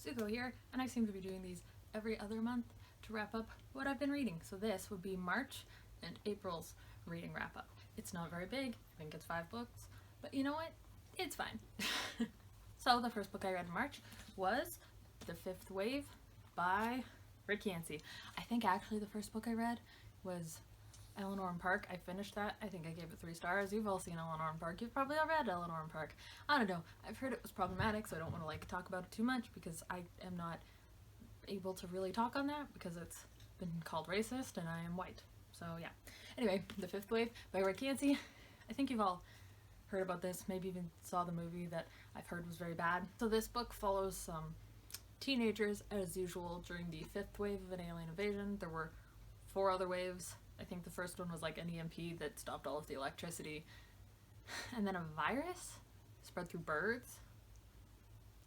Zuko here, and I seem to be doing these every other month to wrap up what I've been reading. So this would be March and April's reading wrap up. It's not very big, I think it's 5 books, but you know what? It's fine. So the first book I read in March was The Fifth Wave by Rick Yancey. I think actually the first book I read was Eleanor and Park. I finished that. I think I gave it 3 stars. You've all seen Eleanor and Park. You've probably all read Eleanor and Park. I don't know. I've heard it was problematic, so I don't want to talk about it too much because I am not able to really talk on that because it's been called racist and I am white. So yeah. Anyway, The Fifth Wave by Rick Yancey. I think you've all heard about this, maybe even saw the movie that I've heard was very bad. So this book follows some teenagers as usual during the 5th wave of an alien invasion. There were 4 other waves. I think the first one was like an EMP that stopped all of the electricity. And then a virus spread through birds.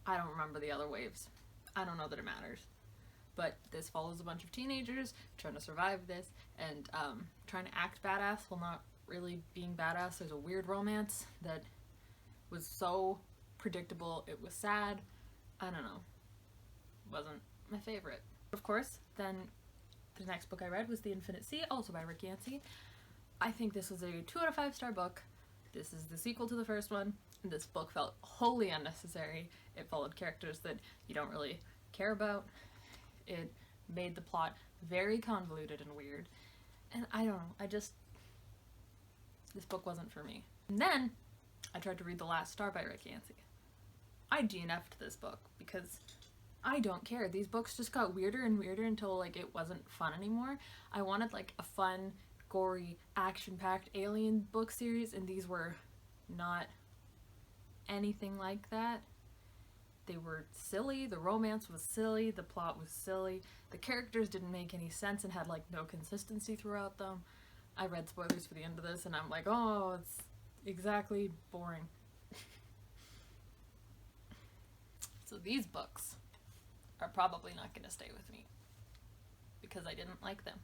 I don't remember the other waves. I don't know that it matters. But this follows a bunch of teenagers trying to survive this and trying to act badass while not really being badass. There's a weird romance that was so predictable. It was sad. I don't know. Wasn't my favorite. Of course, then the next book I read was The Infinite Sea, also by Rick Yancey. I think this was a 2 out of 5 star book. This is the sequel to the first one. And this book felt wholly unnecessary. It followed characters that you don't really care about. It made the plot very convoluted and weird. And I don't know, this book wasn't for me. And then I tried to read The Last Star by Rick Yancey. I DNF'd this book because I don't care. These books just got weirder and weirder until it wasn't fun anymore. I wanted a fun, gory, action-packed alien book series, and these were not anything like that. They were silly, the romance was silly, the plot was silly, the characters didn't make any sense and had no consistency throughout them. I read spoilers for the end of this and I'm like, oh, it's exactly boring. So these books are probably not going to stay with me because I didn't like them,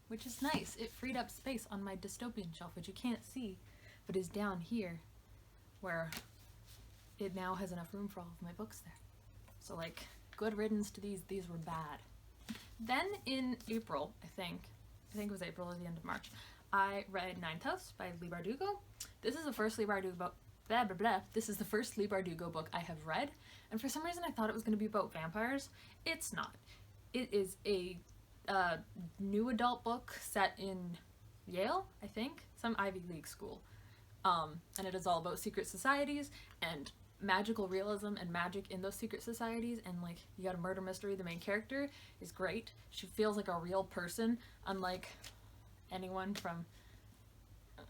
which is nice. It freed up space on my dystopian shelf, which you can't see, but is down here where it now has enough room for all of my books there. So good riddance to these were bad. Then in April, I think it was April or the end of March, I read Ninth House by Leigh Bardugo. This is the first Leigh Bardugo book. This is the first Leigh Bardugo book I have read, and for some reason I thought it was going to be about vampires. It's not. It is a new adult book set in Yale, I think, some Ivy League school, and it is all about secret societies and magical realism and magic in those secret societies, and you got a murder mystery. The main character is great. She feels like a real person, unlike anyone from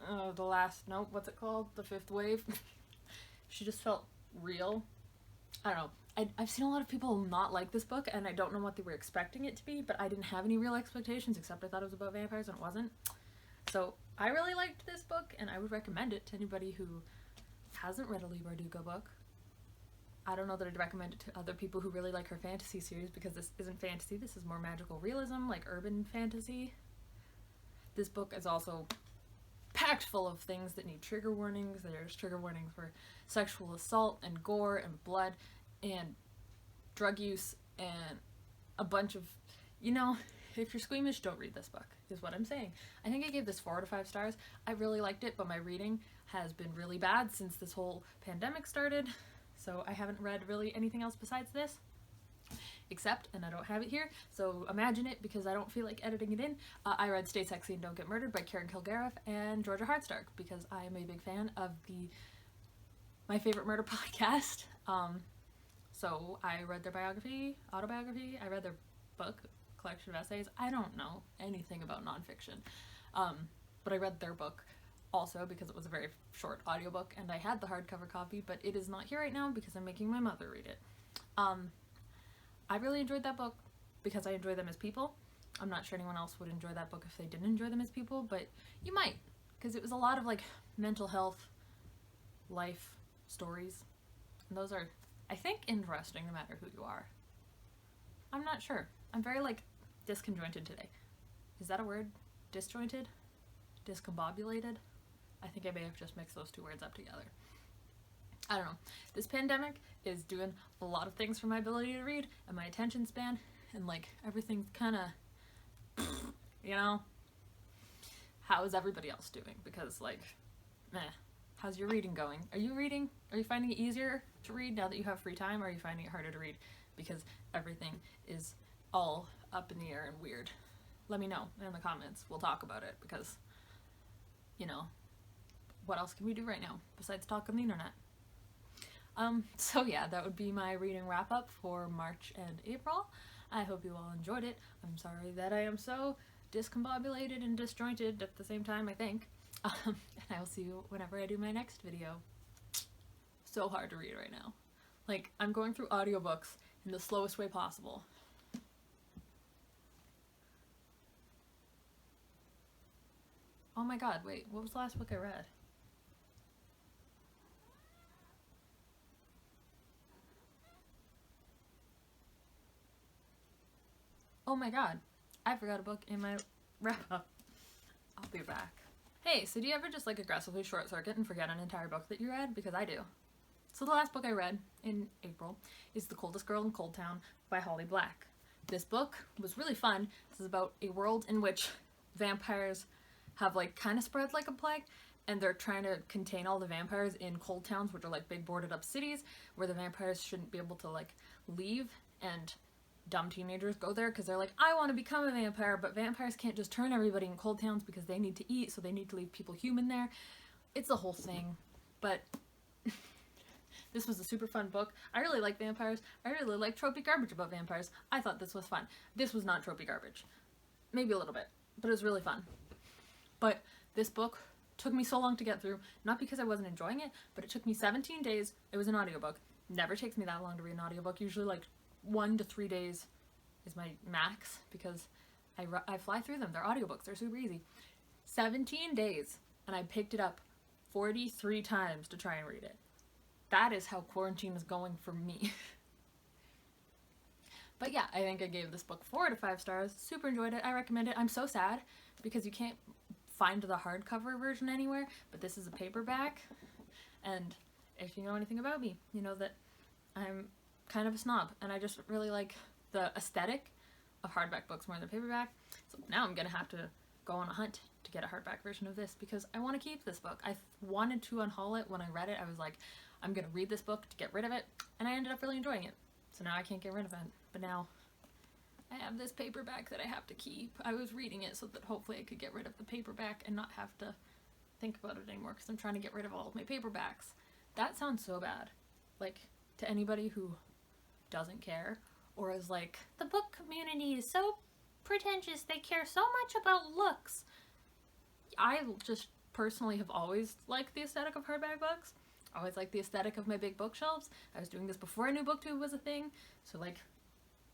The Fifth Wave. She just felt real. I don't know. I've seen a lot of people not like this book, and I don't know what they were expecting it to be, but I didn't have any real expectations except I thought it was about vampires, and it wasn't. So I really liked this book, and I would recommend it to anybody who hasn't read a Leigh Bardugo book. I don't know that I'd recommend it to other people who really like her fantasy series because this isn't fantasy. This is more magical realism, urban fantasy. This book is also packed full of things that need trigger warnings. There's trigger warnings for sexual assault and gore and blood and drug use and a bunch of, if you're squeamish, don't read this book, is what I'm saying. I think I gave this 4 out of 5 stars. I really liked it, but my reading has been really bad since this whole pandemic started, so I haven't read really anything else besides this. Except, and I don't have it here, so imagine it because I don't feel like editing it in, I read Stay Sexy and Don't Get Murdered by Karen Kilgariff and Georgia Hardstark because I am a big fan of My Favorite Murder podcast. So I read their autobiography, I read their book, collection of essays. I don't know anything about nonfiction, but I read their book also because it was a very short audiobook and I had the hardcover copy, but it is not here right now because I'm making my mother read it. I really enjoyed that book because I enjoy them as people. I'm not sure anyone else would enjoy that book if they didn't enjoy them as people, but you might, because it was a lot of mental health, life stories, and those are, I think, interesting no matter who you are. I'm not sure. I'm very disconjointed today. Is that a word? Disjointed? Discombobulated? I think I may have just mixed those 2 words up together. I don't know. This pandemic is doing a lot of things for my ability to read and my attention span, and like everything's kind of, you know, how is everybody else doing? Because like, meh. How's your reading going? Are you reading? Are you finding it easier to read now that you have free time, or are you finding it harder to read because everything is all up in the air and weird? Let me know in the comments. We'll talk about it because, you know, what else can we do right now besides talk on the internet? So yeah, that would be my reading wrap up for March and April. I hope you all enjoyed it. I'm sorry that I am so discombobulated and disjointed at the same time, I think. And I will see you whenever I do my next video. So hard to read right now. Like, I'm going through audiobooks in the slowest way possible. Oh my god, wait, what was the last book I read? Oh my god, I forgot a book in my wrap-up. I'll be back. Hey, so do you ever just like aggressively short circuit and forget an entire book that you read? Because I do. So the last book I read in April is The Coldest Girl in Cold Town by Holly Black. This book was really fun. This is about a world in which vampires have like kind of spread like a plague, and they're trying to contain all the vampires in cold towns, which are like big boarded up cities where the vampires shouldn't be able to like leave, and dumb teenagers go there because they're like, I want to become a vampire, but vampires can't just turn everybody in cold towns because they need to eat, so they need to leave people human there. It's a whole thing, but this was a super fun book. I really like vampires. I really like tropey garbage about vampires. I thought this was fun. This was not tropey garbage. Maybe a little bit, but it was really fun. But this book took me so long to get through, not because I wasn't enjoying it, but it took me 17 days. It was an audiobook. Never takes me that long to read an audiobook. Usually like 1 to 3 days is my max because I fly through them. They're audiobooks. They're super easy. 17 days, and I picked it up 43 times to try and read it. That is how quarantine is going for me. But yeah, I think I gave this book 4 to 5 stars. Super enjoyed it. I recommend it. I'm so sad because you can't find the hardcover version anywhere, but this is a paperback, and if you know anything about me, you know that I'm kind of a snob, and I just really like the aesthetic of hardback books more than paperback. So now I'm gonna have to go on a hunt to get a hardback version of this because I want to keep this book. I wanted to unhaul it when I read it. I was like, I'm gonna read this book to get rid of it, and I ended up really enjoying it. So now I can't get rid of it, but now I have this paperback that I have to keep. I was reading it so that hopefully I could get rid of the paperback and not have to think about it anymore because I'm trying to get rid of all of my paperbacks. That sounds so bad. Like, to anybody who doesn't care or is like, the book community is so pretentious, they care so much about looks. I just personally have always liked the aesthetic of hardback books. Always liked the aesthetic of my big bookshelves. I was doing this before I knew BookTube was a thing, so like,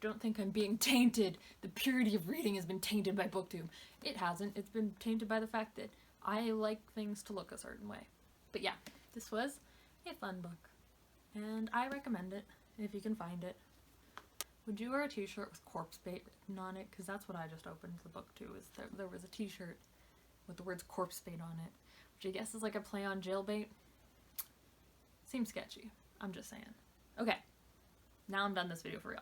don't think I'm being tainted. The purity of reading has been tainted by BookTube. It hasn't. It's been tainted by the fact that I like things to look a certain way. But yeah, this was a fun book, and I recommend it if you can find it. Would you wear a t-shirt with corpse bait written on it? Because that's what I just opened the book to, is there was a t-shirt with the words corpse bait on it, which I guess is like a play on jailbait. Seems sketchy. I'm just saying. Okay, now I'm done this video for real.